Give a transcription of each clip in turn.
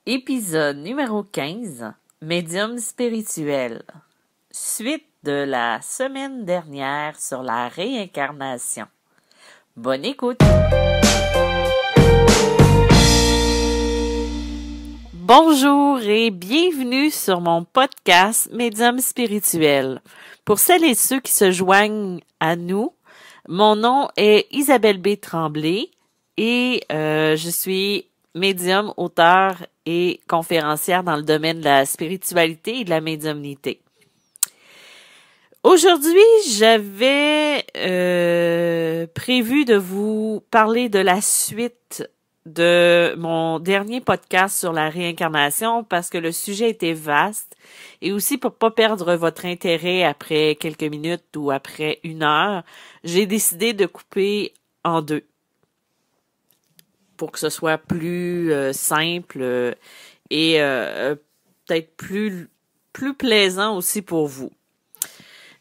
Épisode numéro 15, Médium spirituel. Suite de la semaine dernière sur la réincarnation. Bonne écoute! Bonjour et bienvenue sur mon podcast Médium spirituel. Pour celles et ceux qui se joignent à nous, mon nom est Isabelle B. Tremblay et je suis médium, auteur et conférencière dans le domaine de la spiritualité et de la médiumnité. Aujourd'hui, j'avais prévu de vous parler de la suite de mon dernier podcast sur la réincarnation parce que le sujet était vaste et aussi pour pas perdre votre intérêt après quelques minutes ou après 1 heure, j'ai décidé de couper en deux pour que ce soit plus simple et peut-être plus plaisant aussi pour vous.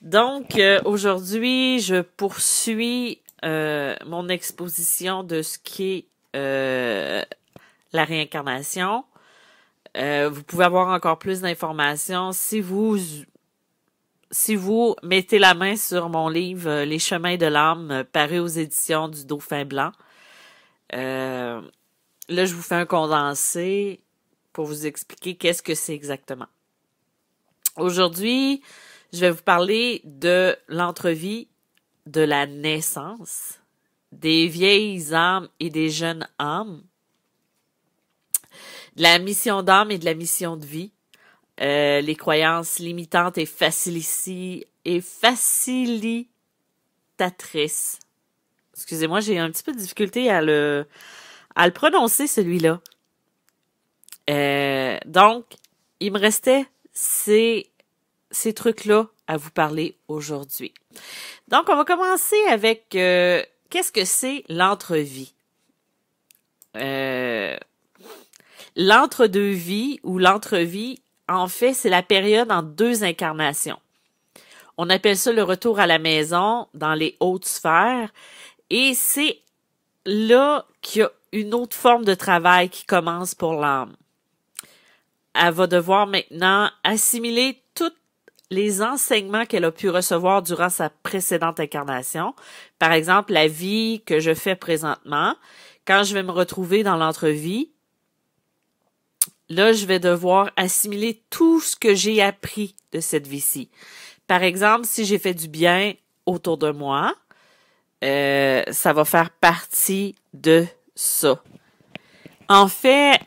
Donc, aujourd'hui, je poursuis mon exposition de ce qu'est la réincarnation. Vous pouvez avoir encore plus d'informations si vous mettez la main sur mon livre Les chemins de l'âme, paru aux éditions du Dauphin Blanc. Là, je vous fais un condensé pour vous expliquer qu'est-ce que c'est exactement. Aujourd'hui, je vais vous parler de l'entrevie de la naissance, des vieilles âmes et des jeunes âmes, de la mission d'âme et de la mission de vie, les croyances limitantes et facilitatrices. Excusez-moi, j'ai un petit peu de difficulté à le prononcer, celui-là. Donc, il me restait ces trucs-là à vous parler aujourd'hui. Donc, on va commencer avec qu'est-ce que c'est l'entrevie? L'entre-deux-vies ou l'entrevie, en fait, c'est la période en 2 incarnations. On appelle ça le retour à la maison dans les hautes sphères et c'est là qu'il y a une autre forme de travail qui commence pour l'âme. Elle va devoir maintenant assimiler tous les enseignements qu'elle a pu recevoir durant sa précédente incarnation. Par exemple, la vie que je fais présentement. Quand je vais me retrouver dans l'entrevie, là, je vais devoir assimiler tout ce que j'ai appris de cette vie-ci. Par exemple, si j'ai fait du bien autour de moi, ça va faire partie de ça. En fait,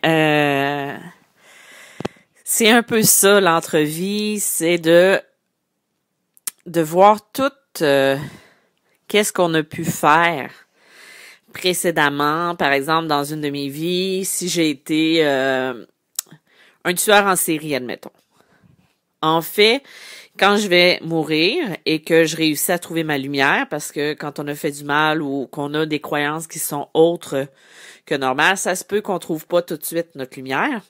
c'est un peu ça, l'entrevie, c'est de voir tout qu'est-ce qu'on a pu faire précédemment. Par exemple, dans une de mes vies, si j'ai été un tueur en série, admettons. En fait, quand je vais mourir et que je réussis à trouver ma lumière, parce que quand on a fait du mal ou qu'on a des croyances qui sont autres que normales, ça se peut qu'on trouve pas tout de suite notre lumière.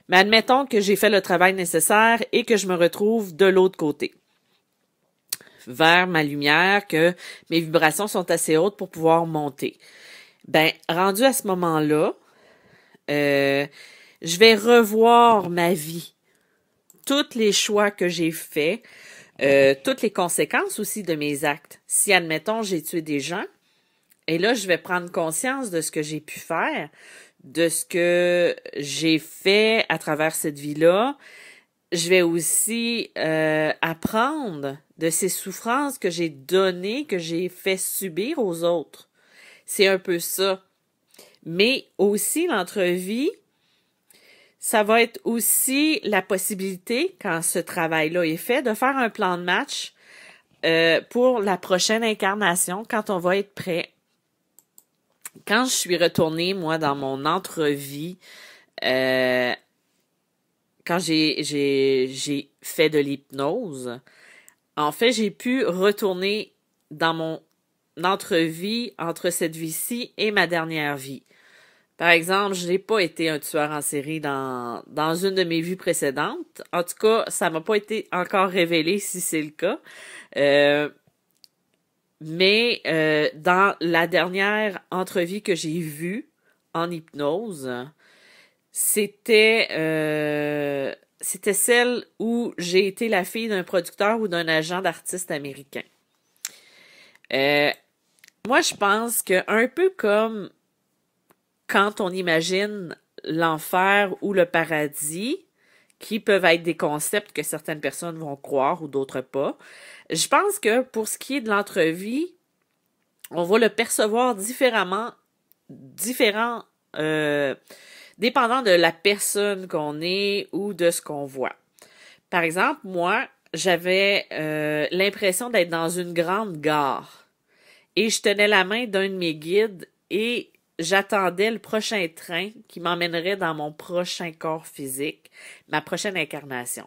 Mais admettons que j'ai fait le travail nécessaire et que je me retrouve de l'autre côté, vers ma lumière, que mes vibrations sont assez hautes pour pouvoir monter. Ben, rendu à ce moment-là, je vais revoir ma vie, tous les choix que j'ai faits, toutes les conséquences aussi de mes actes. Si, admettons, j'ai tué des gens, et là, je vais prendre conscience de ce que j'ai pu faire, de ce que j'ai fait à travers cette vie-là. Je vais aussi apprendre de ces souffrances que j'ai données, que j'ai fait subir aux autres. C'est un peu ça. Mais aussi, l'entrevie, ça va être aussi la possibilité, quand ce travail-là est fait, de faire un plan de match pour la prochaine incarnation, quand on va être prêt. Quand je suis retournée, moi, dans mon entrevie, quand j'ai fait de l'hypnose, en fait, j'ai pu retourner dans mon entrevie entre cette vie-ci et ma dernière vie. Par exemple, je n'ai pas été un tueur en série dans une de mes vies précédentes. En tout cas, ça m'a pas été encore révélé si c'est le cas. Mais dans la dernière entrevue que j'ai vue en hypnose, c'était celle où j'ai été la fille d'un producteur ou d'un agent d'artiste américain. Moi, je pense que un peu comme quand on imagine l'enfer ou le paradis, qui peuvent être des concepts que certaines personnes vont croire ou d'autres pas, je pense que pour ce qui est de l'entrevie, on va le percevoir différemment, dépendant de la personne qu'on est ou de ce qu'on voit. Par exemple, moi, j'avais l'impression d'être dans une grande gare et je tenais la main d'un de mes guides et j'attendais le prochain train qui m'emmènerait dans mon prochain corps physique, ma prochaine incarnation.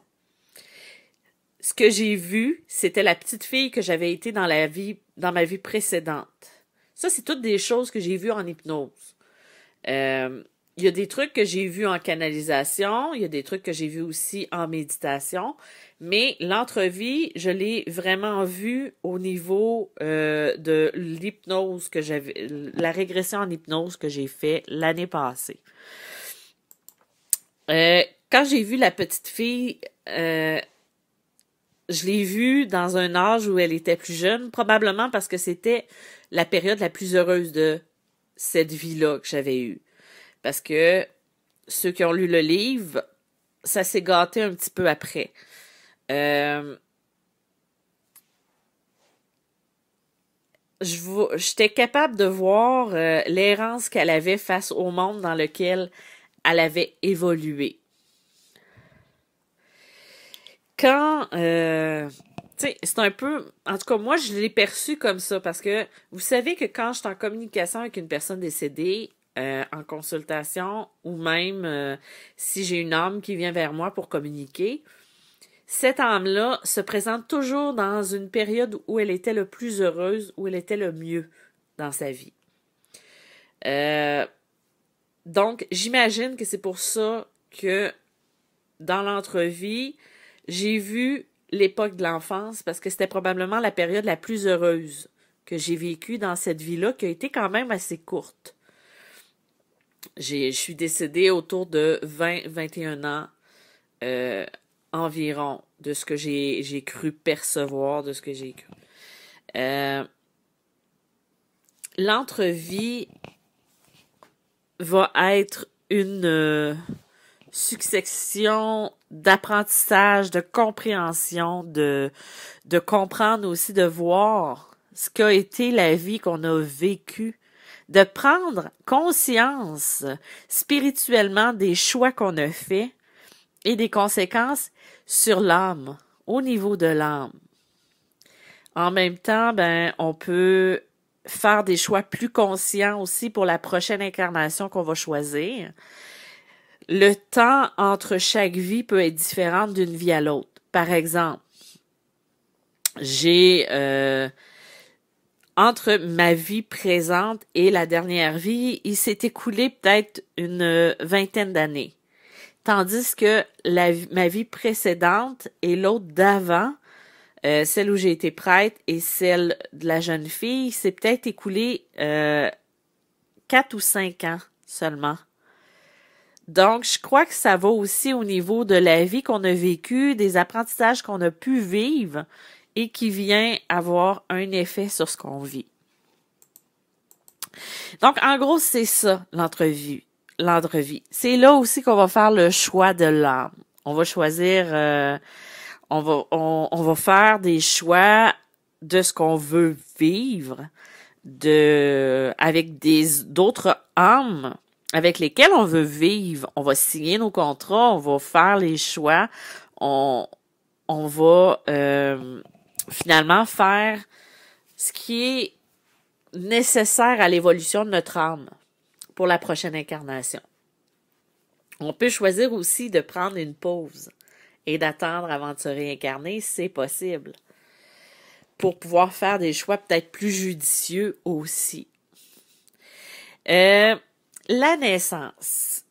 Ce que j'ai vu, c'était la petite fille que j'avais été dans ma vie précédente. Ça, c'est toutes des choses que j'ai vues en hypnose. Il y a des trucs que j'ai vus en canalisation, il y a des trucs que j'ai vus aussi en méditation, mais l'entrevie, je l'ai vraiment vue au niveau de l'hypnose que j'avais, la régression en hypnose que j'ai fait l'année passée. Quand j'ai vu la petite fille, je l'ai vue dans un âge où elle était plus jeune, probablement parce que c'était la période la plus heureuse de cette vie-là que j'avais eue. Parce que ceux qui ont lu le livre, ça s'est gâté un petit peu après. J'étais capable de voir l'errance qu'elle avait face au monde dans lequel elle avait évolué. Quand, tu sais, c'est un peu, en tout cas, moi, je l'ai perçu comme ça parce que vous savez que quand je suis en communication avec une personne décédée, en consultation ou même si j'ai une âme qui vient vers moi pour communiquer, cette âme-là se présente toujours dans une période où elle était le plus heureuse, où elle était le mieux dans sa vie. Donc, j'imagine que c'est pour ça que dans l'entrevue, j'ai vu l'époque de l'enfance parce que c'était probablement la période la plus heureuse que j'ai vécue dans cette vie-là, qui a été quand même assez courte. Je suis décédée autour de 20-21 ans environ de ce que j'ai cru percevoir, de ce que j'ai cru. L'entrevie va être une succession d'apprentissage, de compréhension, de comprendre aussi, de voir ce qu'a été la vie qu'on a vécue, de prendre conscience spirituellement des choix qu'on a faits et des conséquences sur l'âme, au niveau de l'âme. En même temps, on peut faire des choix plus conscients aussi pour la prochaine incarnation qu'on va choisir. Le temps entre chaque vie peut être différent d'une vie à l'autre. Par exemple, j'ai entre ma vie présente et la dernière vie, il s'est écoulé peut-être une vingtaine d'années. Tandis que ma vie précédente et l'autre d'avant, celle où j'ai été prêtre et celle de la jeune fille, c'est peut-être écoulé 4 ou 5 ans seulement. Donc, je crois que ça va aussi au niveau de la vie qu'on a vécue, des apprentissages qu'on a pu vivre et qui vient avoir un effet sur ce qu'on vit. Donc, en gros, c'est ça, l'entrevue. C'est là aussi qu'on va faire le choix de l'âme. On va choisir, on va faire des choix de ce qu'on veut vivre, avec d'autres âmes avec lesquelles on veut vivre. On va signer nos contrats, on va faire les choix, on va finalement faire ce qui est nécessaire à l'évolution de notre âme pour la prochaine incarnation. On peut choisir aussi de prendre une pause et d'attendre avant de se réincarner, c'est possible, pour pouvoir faire des choix peut-être plus judicieux aussi. La naissance.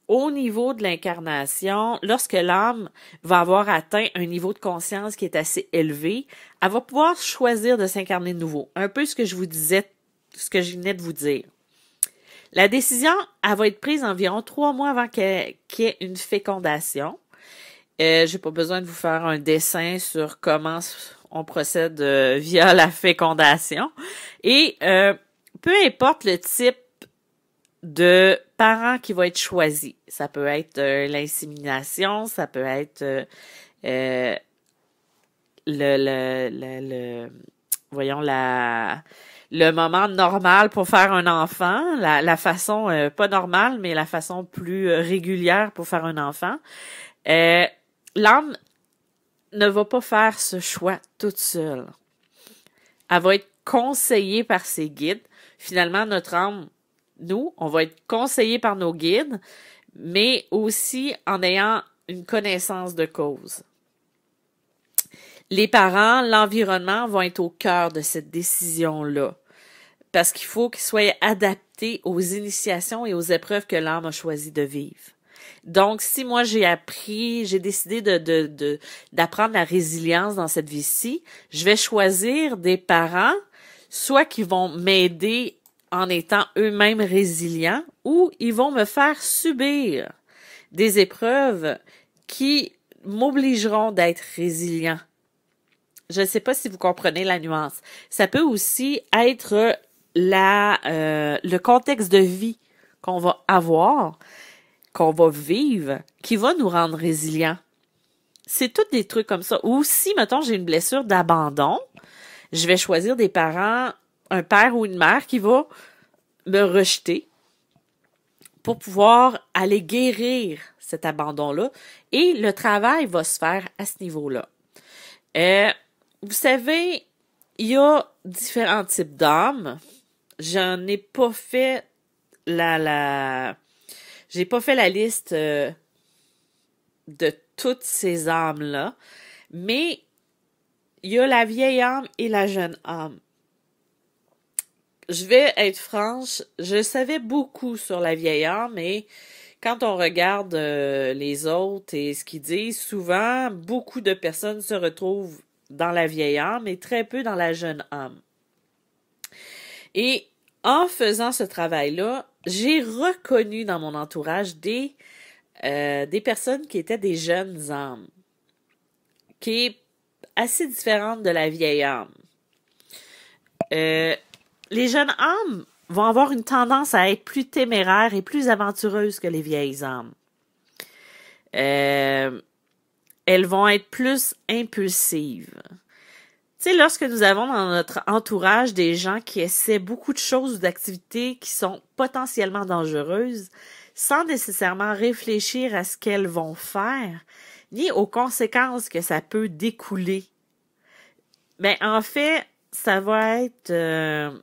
Au niveau de l'incarnation, lorsque l'âme va avoir atteint un niveau de conscience qui est assez élevé, elle va pouvoir choisir de s'incarner de nouveau. Un peu ce que je venais de vous dire. La décision, elle va être prise environ 3 mois avant qu'il y ait une fécondation. J'ai pas besoin de vous faire un dessin sur comment on procède via la fécondation. Et peu importe le type de parent qui va être choisi, ça peut être l'insémination, ça peut être voyons le moment normal pour faire un enfant, la façon pas normale, mais la façon plus régulière pour faire un enfant. L'âme ne va pas faire ce choix toute seule. Elle va être conseillée par ses guides. Finalement, notre âme, nous, on va être conseillés par nos guides, mais aussi en ayant une connaissance de cause. Les parents, l'environnement vont être au cœur de cette décision-là, parce qu'il faut qu'ils soient adaptés aux initiations et aux épreuves que l'âme a choisi de vivre. Donc, si moi j'ai décidé d'apprendre la résilience dans cette vie-ci, je vais choisir des parents, soit qui vont m'aider en étant eux-mêmes résilients, ou ils vont me faire subir des épreuves qui m'obligeront d'être résilient. Je ne sais pas si vous comprenez la nuance. Ça peut aussi être le contexte de vie qu'on va avoir, qu'on va vivre, qui va nous rendre résilients. C'est tous des trucs comme ça. Ou si, mettons, j'ai une blessure d'abandon, je vais choisir des parents, un père ou une mère qui va me rejeter pour pouvoir aller guérir cet abandon-là. Et le travail va se faire à ce niveau-là. Vous savez, il y a différents types d'âmes. J'en ai pas fait j'ai pas fait la liste de toutes ces âmes-là, mais il y a la vieille âme et la jeune âme. Je vais être franche, je savais beaucoup sur la vieille âme, et quand on regarde les autres et ce qu'ils disent, souvent, beaucoup de personnes se retrouvent dans la vieille âme et très peu dans la jeune âme. Et en faisant ce travail-là, j'ai reconnu dans mon entourage des personnes qui étaient des jeunes âmes, qui est assez différente de la vieille âme. Les jeunes âmes vont avoir une tendance à être plus téméraires et plus aventureuses que les vieilles âmes. Elles vont être plus impulsives. Tu sais, lorsque nous avons dans notre entourage des gens qui essaient beaucoup de choses ou d'activités qui sont potentiellement dangereuses, sans nécessairement réfléchir à ce qu'elles vont faire, ni aux conséquences que ça peut découler, mais en fait, ça va être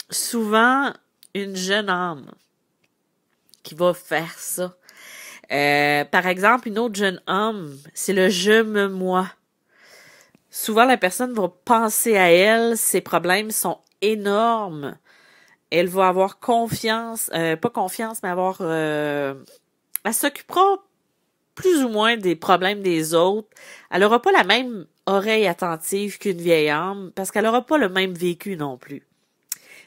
souvent une jeune âme qui va faire ça. Par exemple, une autre jeune âme, c'est le « je me moi ». Souvent, la personne va penser à elle, ses problèmes sont énormes. Elle va avoir confiance, pas confiance, mais elle s'occupera plus ou moins des problèmes des autres. Elle aura pas la même oreille attentive qu'une vieille âme, parce qu'elle aura pas le même vécu non plus.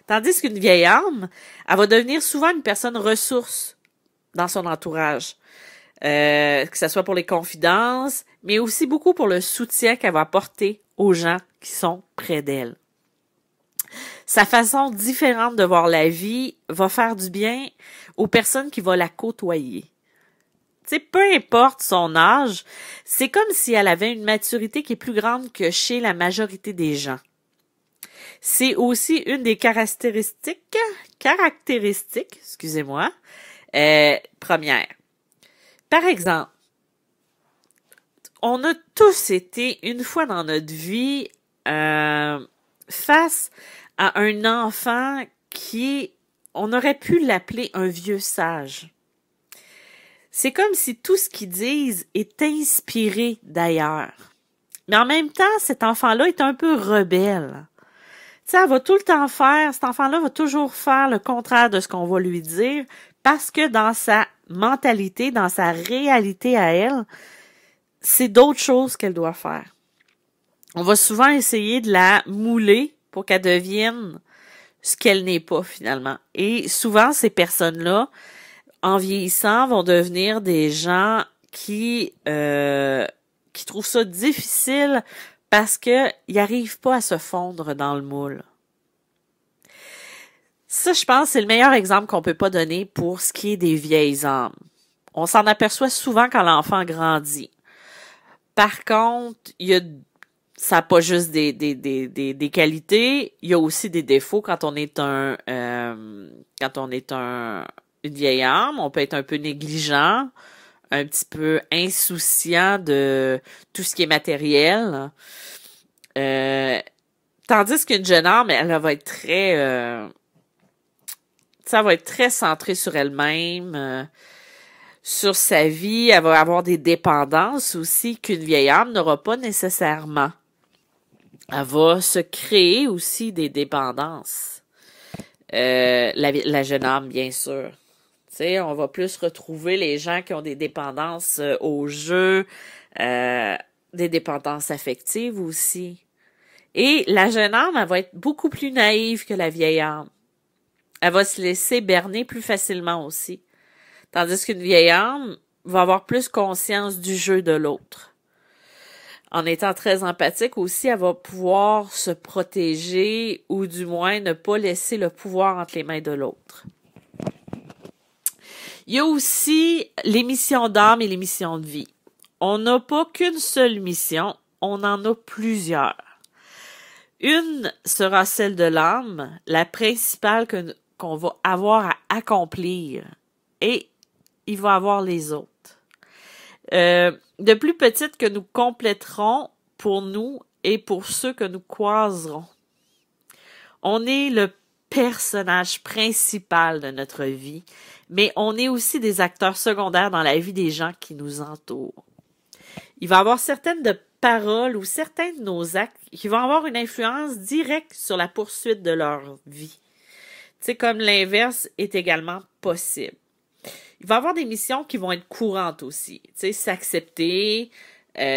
Tandis qu'une vieille âme, elle va devenir souvent une personne ressource dans son entourage. Que ce soit pour les confidences, mais aussi beaucoup pour le soutien qu'elle va apporter aux gens qui sont près d'elle. Sa façon différente de voir la vie va faire du bien aux personnes qui vont la côtoyer. Tu sais, peu importe son âge, c'est comme si elle avait une maturité qui est plus grande que chez la majorité des gens. C'est aussi une des caractéristiques, excusez-moi, premières. Par exemple, on a tous été, une fois dans notre vie, face à un enfant on aurait pu l'appeler un vieux sage. C'est comme si tout ce qu'ils disent est inspiré d'ailleurs. Mais en même temps, cet enfant-là est un peu rebelle. Tu sais, cet enfant-là va toujours faire le contraire de ce qu'on va lui dire, parce que dans sa mentalité, dans sa réalité à elle, c'est d'autres choses qu'elle doit faire. On va souvent essayer de la mouler pour qu'elle devienne ce qu'elle n'est pas finalement. Et souvent, ces personnes-là, en vieillissant, vont devenir des gens qui trouvent ça difficile parce qu'ils n'arrivent pas à se fondre dans le moule. Ça, je pense, c'est le meilleur exemple qu'on peut pas donner pour ce qui est des vieilles âmes. On s'en aperçoit souvent quand l'enfant grandit. Par contre, ça n'a pas juste des qualités, il y a aussi des défauts quand on est une vieille âme. On peut être un peu négligent, un petit peu insouciant de tout ce qui est matériel. Tandis qu'une jeune âme, elle va être ça va être très centrée sur elle-même, sur sa vie. Elle va avoir des dépendances aussi qu'une vieille âme n'aura pas nécessairement. Elle va se créer aussi des dépendances. La jeune âme, bien sûr. Tu sais, on va plus retrouver les gens qui ont des dépendances au jeu, des dépendances affectives aussi. Et la jeune âme, elle va être beaucoup plus naïve que la vieille âme. Elle va se laisser berner plus facilement aussi. Tandis qu'une vieille âme va avoir plus conscience du jeu de l'autre. En étant très empathique aussi, elle va pouvoir se protéger ou du moins ne pas laisser le pouvoir entre les mains de l'autre. Il y a aussi les missions d'âme et les missions de vie. On n'a pas qu'une seule mission, on en a plusieurs. Une sera celle de l'âme, la principale qu'on va avoir à accomplir. Et il va avoir les autres. De plus petites que nous compléterons pour nous et pour ceux que nous croiserons. On est le personnage principal de notre vie, mais on est aussi des acteurs secondaires dans la vie des gens qui nous entourent. Il va y avoir certaines de paroles ou certains de nos actes qui vont avoir une influence directe sur la poursuite de leur vie. Tu sais, comme l'inverse est également possible. Il va y avoir des missions qui vont être courantes aussi. Tu sais, s'accepter,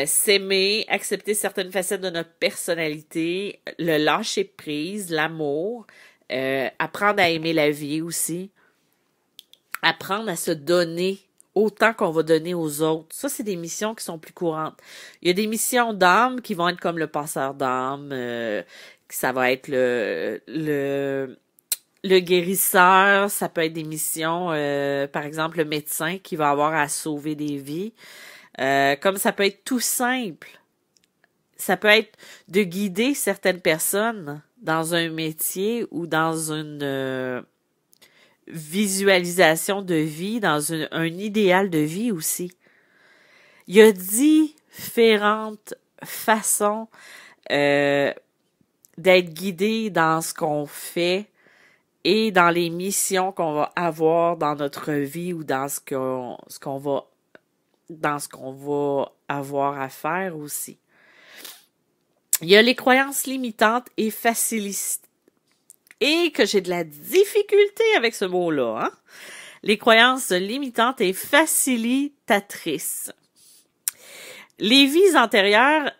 s'aimer, accepter certaines facettes de notre personnalité, le lâcher prise, l'amour, apprendre à aimer la vie aussi, apprendre à se donner autant qu'on va donner aux autres. Ça, c'est des missions qui sont plus courantes. Il y a des missions d'âme qui vont être comme le passeur d'âme, ça va être le guérisseur, ça peut être des missions, par exemple, le médecin qui va avoir à sauver des vies. Comme ça peut être tout simple. Ça peut être de guider certaines personnes dans un métier ou dans une visualisation de vie, dans un idéal de vie aussi. Il y a différentes façons d'être guidé dans ce qu'on fait et dans les missions qu'on va avoir dans notre vie ou dans ce qu'on va avoir à faire aussi. Il y a les croyances limitantes et facilitantes. Et que j'ai de la difficulté avec ce mot-là, hein? Les croyances limitantes et facilitatrices. Les vies antérieures,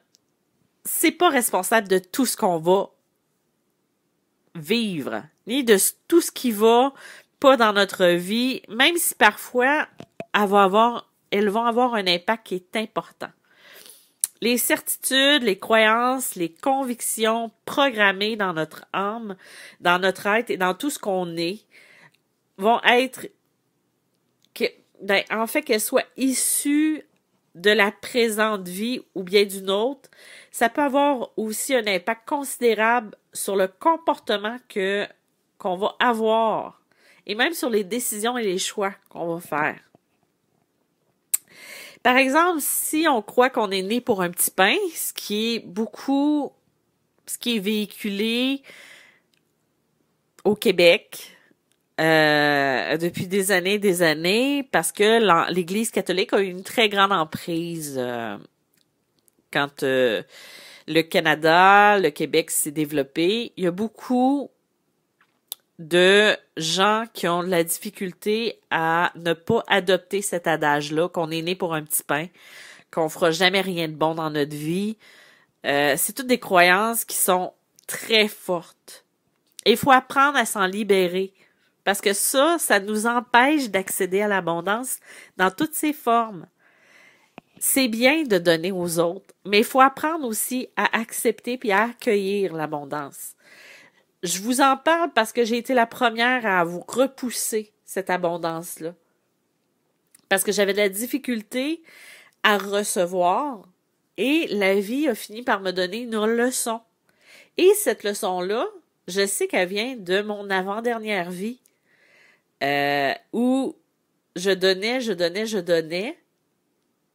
c'est pas responsable de tout ce qu'on va vivre, ni de tout ce qui va pas dans notre vie, même si parfois elles vont avoir un impact qui est important. Les certitudes, les croyances, les convictions programmées dans notre âme, dans notre être et dans tout ce qu'on est, vont être, en fait, qu'elles soient issues de la présente vie ou bien d'une autre, ça peut avoir aussi un impact considérable sur le comportement qu'on va avoir et même sur les décisions et les choix qu'on va faire. Par exemple, si on croit qu'on est né pour un petit pain, ce qui est véhiculé au Québec depuis des années, parce que l'Église catholique a eu une très grande emprise quand le Canada, le Québec s'est développé. Il y a beaucoup de gens qui ont de la difficulté à ne pas adopter cet adage-là, qu'on est né pour un petit pain, qu'on fera jamais rien de bon dans notre vie. C'est toutes des croyances qui sont très fortes Et il faut apprendre à s'en libérer. Parce que ça nous empêche d'accéder à l'abondance dans toutes ses formes. C'est bien de donner aux autres, mais il faut apprendre aussi à accepter puis à accueillir l'abondance. Je vous en parle parce que j'ai été la première à vous repousser cette abondance-là. Parce que j'avais de la difficulté à recevoir et la vie a fini par me donner une leçon. Et cette leçon-là, je sais qu'elle vient de mon avant-dernière vie où je donnais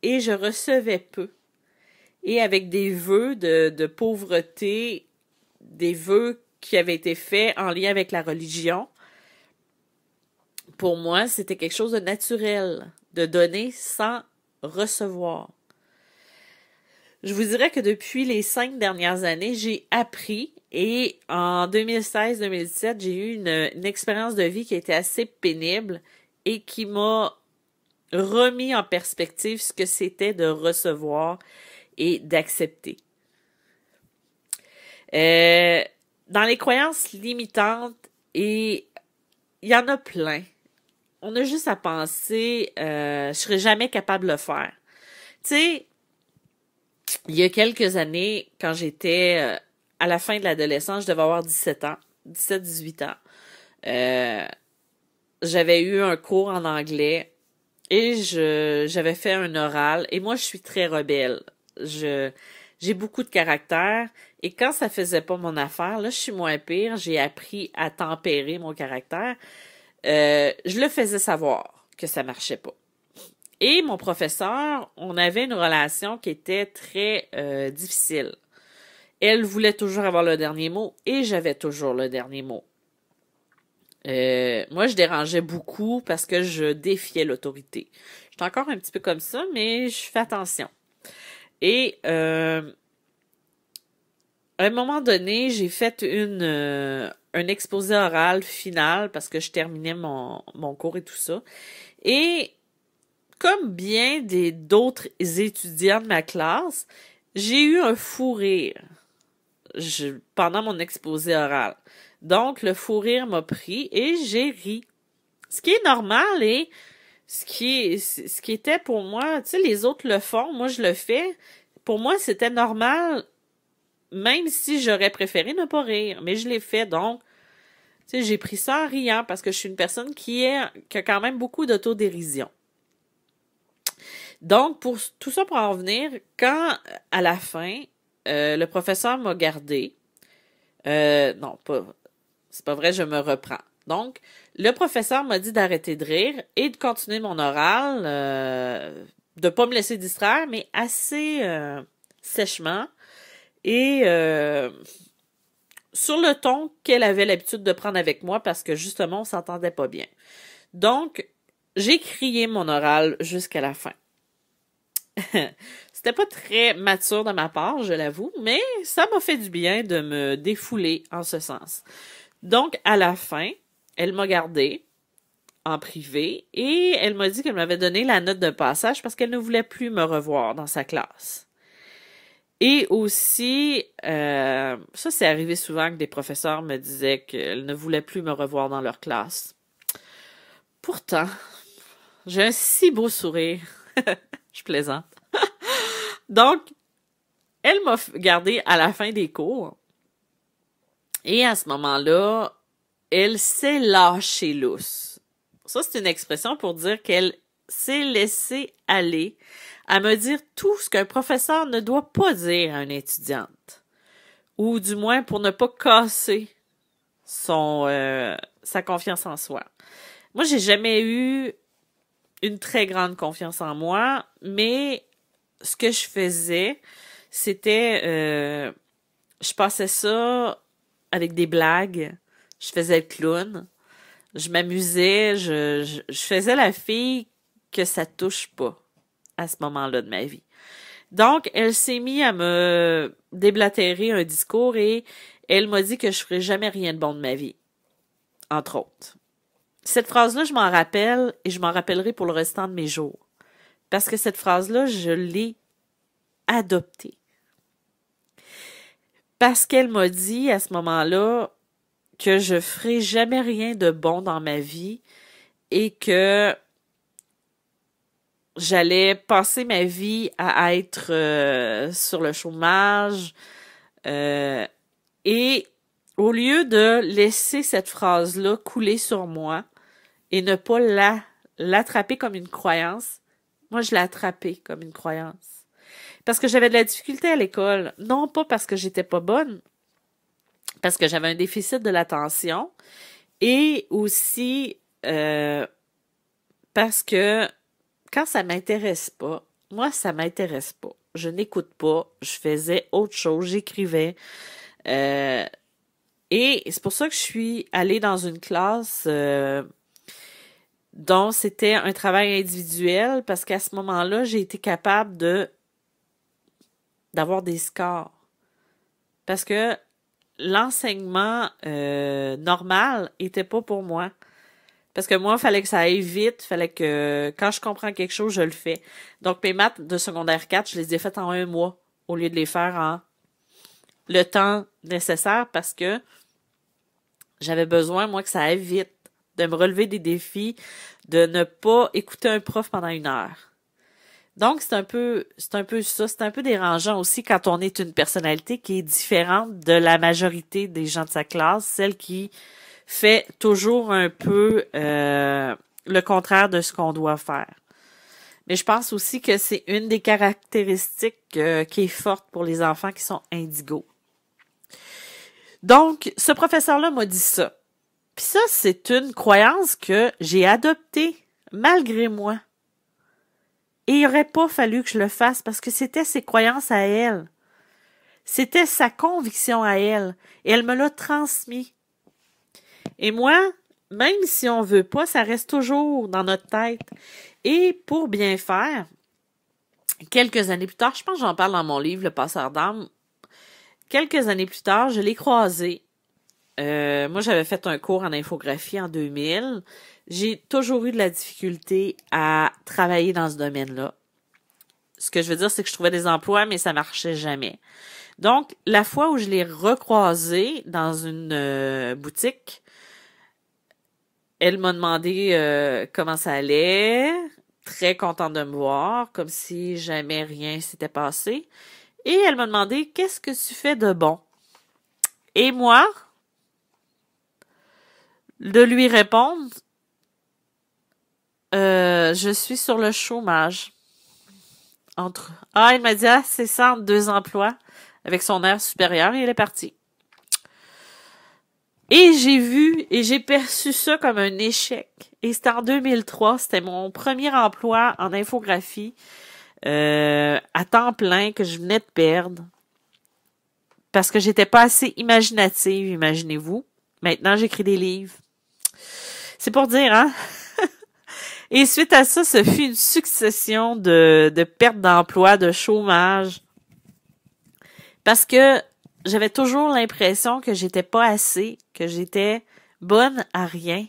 et je recevais peu. Et avec des vœux de pauvreté, des vœux qui avaient été faits en lien avec la religion, pour moi, c'était quelque chose de naturel, de donner sans recevoir. Je vous dirais que depuis les 5 dernières années, j'ai appris et en 2016-2017, j'ai eu une expérience de vie qui a été assez pénible et qui m'a remis en perspective ce que c'était de recevoir et d'accepter. Dans les croyances limitantes, et il y en a plein. On a juste à penser, je serais jamais capable de le faire. Tu sais, il y a quelques années, quand j'étais à la fin de l'adolescence, je devais avoir 17 ans, 17-18 ans. J'avais eu un cours en anglais et j'avais fait un oral. Et moi, je suis très rebelle. J'ai beaucoup de caractère. Et quand ça faisait pas mon affaire, là, je suis moins pire. J'ai appris à tempérer mon caractère. Je le faisais savoir que ça marchait pas. Et mon professeur, on avait une relation qui était très difficile. Elle voulait toujours avoir le dernier mot et j'avais toujours le dernier mot. Moi, je dérangeais beaucoup parce que je défiais l'autorité. J'étais encore un petit peu comme ça, mais je fais attention. Et à un moment donné, j'ai fait un exposé oral final parce que je terminais mon cours et tout ça. Et comme bien d'autres étudiants de ma classe, j'ai eu un fou rire pendant mon exposé oral. Donc, le fou rire m'a pris et j'ai ri. Ce qui est normal et ce qui était pour moi, tu sais, les autres le font, moi je le fais. Pour moi, c'était normal, même si j'aurais préféré ne pas rire. Mais je l'ai fait, donc, tu sais, j'ai pris ça en riant parce que je suis une personne qui a quand même beaucoup d'autodérision. Donc, pour tout ça pour en revenir, quand, à la fin, le professeur m'a gardé, non, c'est pas vrai, je me reprends. Donc, le professeur m'a dit d'arrêter de rire et de continuer mon oral, de pas me laisser distraire, mais assez sèchement et sur le ton qu'elle avait l'habitude de prendre avec moi parce que justement, on s'entendait pas bien. Donc, j'ai crié mon oral jusqu'à la fin. C'était pas très mature de ma part, je l'avoue, mais ça m'a fait du bien de me défouler en ce sens. Donc, à la fin, elle m'a gardée en privé et elle m'a dit qu'elle m'avait donné la note de passage parce qu'elle ne voulait plus me revoir dans sa classe. Et aussi, ça c'est arrivé souvent que des professeurs me disaient qu'elles ne voulaient plus me revoir dans leur classe. Pourtant, j'ai un si beau sourire. Je plaisante. Donc, elle m'a gardée à la fin des cours. Et à ce moment-là, elle s'est lâchée lousse. Ça, c'est une expression pour dire qu'elle s'est laissée aller à me dire tout ce qu'un professeur ne doit pas dire à une étudiante. Ou du moins pour ne pas casser sa confiance en soi. Moi, j'ai jamais eu une très grande confiance en moi, mais ce que je faisais, c'était je passais ça avec des blagues, je faisais le clown, je m'amusais, je faisais la fille que ça touche pas à ce moment-là de ma vie. Donc, elle s'est mise à me déblatérer un discours et elle m'a dit que je ferais jamais rien de bon de ma vie, entre autres. Cette phrase-là, je m'en rappelle et je m'en rappellerai pour le restant de mes jours. Parce que cette phrase-là, je l'ai adoptée. Parce qu'elle m'a dit à ce moment-là que je ferai jamais rien de bon dans ma vie et que j'allais passer ma vie à être sur le chômage. Et au lieu de laisser cette phrase-là couler sur moi et ne pas l'attraper comme une croyance, moi je l'ai attrapée comme une croyance. Parce que j'avais de la difficulté à l'école. Non pas parce que j'étais pas bonne, parce que j'avais un déficit de l'attention et aussi parce que quand ça m'intéresse pas, moi ça m'intéresse pas. Je n'écoute pas, je faisais autre chose, j'écrivais. Et c'est pour ça que je suis allée dans une classe dont c'était un travail individuel parce qu'à ce moment-là, j'ai été capable d'avoir des scores. Parce que l'enseignement normal était pas pour moi. Parce que moi, il fallait que ça aille vite, il fallait que quand je comprends quelque chose, je le fais. Donc mes maths de secondaire 4, je les ai faites en 1 mois au lieu de les faire en le temps nécessaire parce que j'avais besoin, moi, que ça aille vite, de me relever des défis, de ne pas écouter un prof pendant 1 heure. Donc, c'est un peu ça. C'est un peu dérangeant aussi quand on est une personnalité qui est différente de la majorité des gens de sa classe, celle qui fait toujours un peu le contraire de ce qu'on doit faire. Mais je pense aussi que c'est une des caractéristiques qui est forte pour les enfants qui sont indigos. Donc, ce professeur-là m'a dit ça. Puis ça, c'est une croyance que j'ai adoptée, malgré moi. Et il n'aurait pas fallu que je le fasse parce que c'était ses croyances à elle. C'était sa conviction à elle. Et elle me l'a transmis. Et moi, même si on veut pas, ça reste toujours dans notre tête. Et pour bien faire, quelques années plus tard, je pense que j'en parle dans mon livre, Le Passeur d'âme, quelques années plus tard, je l'ai croisé. Moi, j'avais fait un cours en infographie en 2000. J'ai toujours eu de la difficulté à travailler dans ce domaine-là. Ce que je veux dire, c'est que je trouvais des emplois, mais ça marchait jamais. Donc, la fois où je l'ai recroisé dans une boutique, elle m'a demandé comment ça allait, très contente de me voir, comme si jamais rien s'était passé. Et elle m'a demandé, qu'est-ce que tu fais de bon? Et moi, de lui répondre, je suis sur le chômage. Il m'a dit, c'est ça, entre 2 emplois, avec son air supérieur, et elle est partie. Et j'ai vu, et j'ai perçu ça comme un échec. Et c'était en 2003, c'était mon premier emploi en infographie, à temps plein, que je venais de perdre. Parce que j'étais pas assez imaginative, imaginez-vous. Maintenant, j'écris des livres. C'est pour dire, hein? Et suite à ça, ce fut une succession de pertes d'emploi, de chômage. Parce que j'avais toujours l'impression que j'étais pas assez, que j'étais bonne à rien.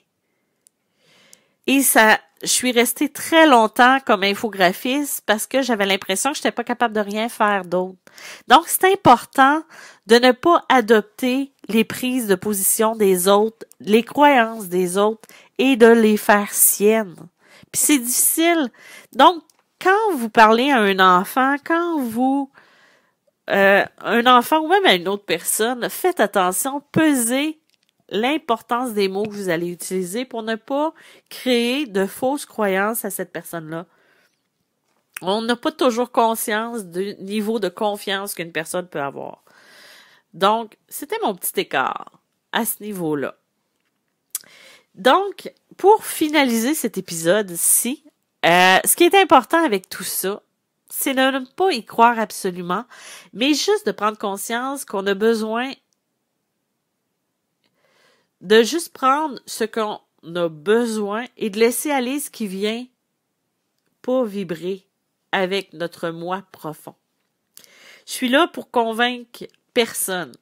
Et je suis restée très longtemps comme infographiste parce que j'avais l'impression que j'étais pas capable de rien faire d'autre. Donc, c'est important de ne pas adopter les prises de position des autres, les croyances des autres et de les faire siennes. Puis c'est difficile. Donc, quand vous parlez à un enfant, un enfant ou même à une autre personne, faites attention, pesez l'importance des mots que vous allez utiliser pour ne pas créer de fausses croyances à cette personne-là. On n'a pas toujours conscience du niveau de confiance qu'une personne peut avoir. Donc, c'était mon petit écart à ce niveau-là. Donc, pour finaliser cet épisode-ci, ce qui est important avec tout ça, c'est de ne pas y croire absolument, mais juste de prendre conscience qu'on a besoin de juste prendre ce qu'on a besoin et de laisser aller ce qui vient pas vibrer avec notre moi profond. Je suis là pour convaincre personne,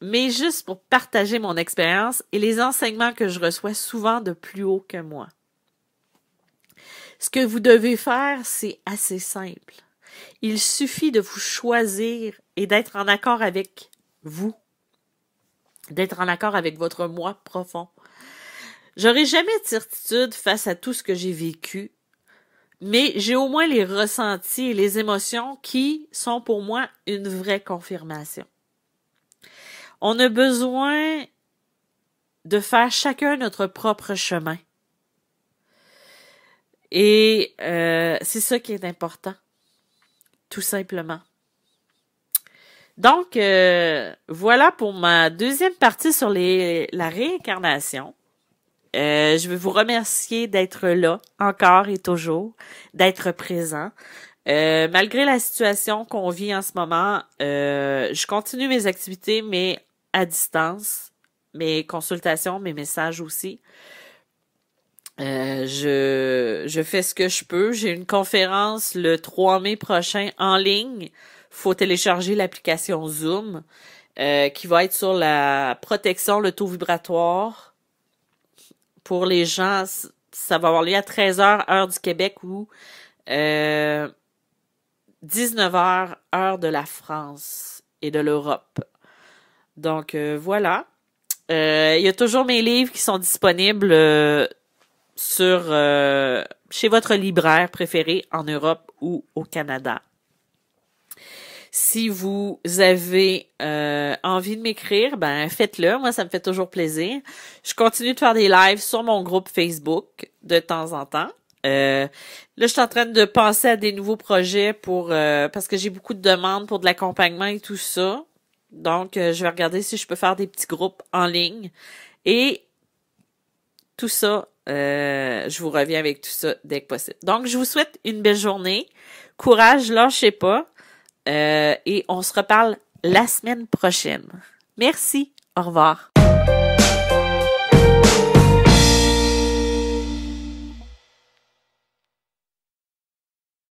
mais juste pour partager mon expérience et les enseignements que je reçois souvent de plus haut que moi. Ce que vous devez faire, c'est assez simple. Il suffit de vous choisir et d'être en accord avec vous. d'être en accord avec votre moi profond. J'aurai jamais de certitude face à tout ce que j'ai vécu, mais j'ai au moins les ressentis et les émotions qui sont pour moi une vraie confirmation. On a besoin de faire chacun notre propre chemin. Et c'est ça qui est important, tout simplement. Donc, voilà pour ma deuxième partie sur la réincarnation. Je veux vous remercier d'être là, encore et toujours, d'être présent. Malgré la situation qu'on vit en ce moment, je continue mes activités, mais à distance, mes consultations, mes messages aussi. Je fais ce que je peux. J'ai une conférence le 3 mai prochain en ligne. Faut télécharger l'application Zoom qui va être sur la protection, le taux vibratoire. Pour les gens, ça va avoir lieu à 13h, heure du Québec, ou 19h, heure de la France et de l'Europe. Donc, voilà. Il y a toujours mes livres qui sont disponibles sur chez votre libraire préféré en Europe ou au Canada. Si vous avez envie de m'écrire, ben faites-le. Moi, ça me fait toujours plaisir. Je continue de faire des lives sur mon groupe Facebook de temps en temps. Là, je suis en train de penser à des nouveaux projets pour parce que j'ai beaucoup de demandes pour de l'accompagnement et tout ça. Donc, je vais regarder si je peux faire des petits groupes en ligne. Et tout ça, je vous reviens avec tout ça dès que possible. Donc, je vous souhaite une belle journée. Courage, lâchez pas. Et on se reparle la semaine prochaine. Merci. Au revoir.